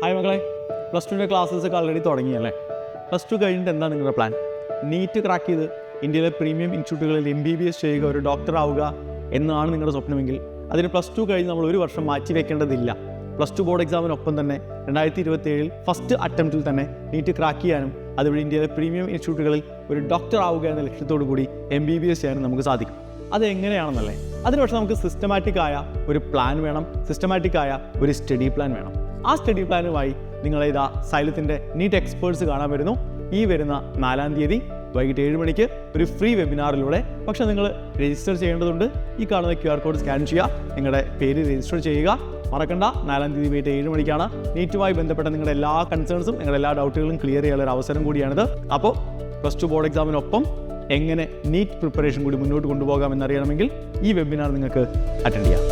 Hi മക്കളെ, plus ടുവിൻ്റെ ക്ലാസ്സസൊക്കെ already തുടങ്ങിയല്ലേ? Plus two കഴിഞ്ഞിട്ട് എന്താണ് നിങ്ങളുടെ പ്ലാൻ? നീറ്റ് ക്രാക്ക് ചെയ്ത് ഇന്ത്യയിലെ പ്രീമിയം ഇൻസ്റ്റിറ്റ്യൂട്ടുകളിൽ MBBS ചെയ്യുക, ഒരു ഡോക്ടർ ആവുക എന്നാണ് നിങ്ങളുടെ സ്വപ്നമെങ്കിൽ അതിന് പ്ലസ് ടു കഴിഞ്ഞ് നമ്മൾ ഒരു വർഷം മാറ്റി വെക്കേണ്ടതില്ല. പ്ലസ് ടു ബോർഡ് എക്സാമിനൊപ്പം തന്നെ 2027 ഫസ്റ്റ് അറ്റംപ്റ്റിൽ തന്നെ നീറ്റ് ക്രാക്ക് ചെയ്യാനും അതുവഴി ഇന്ത്യയിലെ പ്രീമിയം ഇൻസ്റ്റിറ്റ്യൂട്ടുകളിൽ ഒരു ഡോക്ടർ ആവുക എന്ന ലക്ഷ്യത്തോടു കൂടി MBBS ചെയ്യാനും നമുക്ക് സാധിക്കും. അതെങ്ങനെയാണെന്നല്ലേ? അതിന് പക്ഷേ നമുക്ക് സിസ്റ്റമാറ്റിക്കായ ഒരു പ്ലാൻ വേണം, സിസ്റ്റമാറ്റിക്കായ ഒരു സ്റ്റഡി പ്ലാൻ വേണം. ആ സ്റ്റഡി പ്ലാനുമായി നിങ്ങളെ ഇതാ സൈലത്തിൻ്റെ നീറ്റ് എക്സ്പേർട്സ് കാണാൻ വരുന്നു. ഈ വരുന്ന 4-ാം തീയതി വൈകിട്ട് 7 മണിക്ക് ഒരു ഫ്രീ വെബിനാറിലൂടെ. പക്ഷേ നിങ്ങൾ രജിസ്റ്റർ ചെയ്യേണ്ടതുണ്ട്. ഈ കാണുന്ന QR കോഡ് സ്കാൻ ചെയ്യുക, നിങ്ങളുടെ പേര് രജിസ്റ്റർ ചെയ്യുക. മറക്കണ്ട, 4-ാം തീയതി വൈകിട്ട് 7 മണിക്കാണ്. നീറ്റുമായി ബന്ധപ്പെട്ട നിങ്ങളുടെ എല്ലാ കൺസേൺസും, നിങ്ങളുടെ എല്ലാ ഡൗട്ടുകളും ക്ലിയർ ചെയ്യാനുള്ള ഒരു അവസരം കൂടിയാണിത്. അപ്പോൾ പ്ലസ് ടു ബോർഡ് എക്സാമിനൊപ്പം എങ്ങനെ നീറ്റ് പ്രിപ്പറേഷൻ കൂടി മുന്നോട്ട് കൊണ്ടുപോകാമെന്നറിയണമെങ്കിൽ ഈ വെബിനാർ നിങ്ങൾക്ക് അറ്റൻഡ് ചെയ്യാം.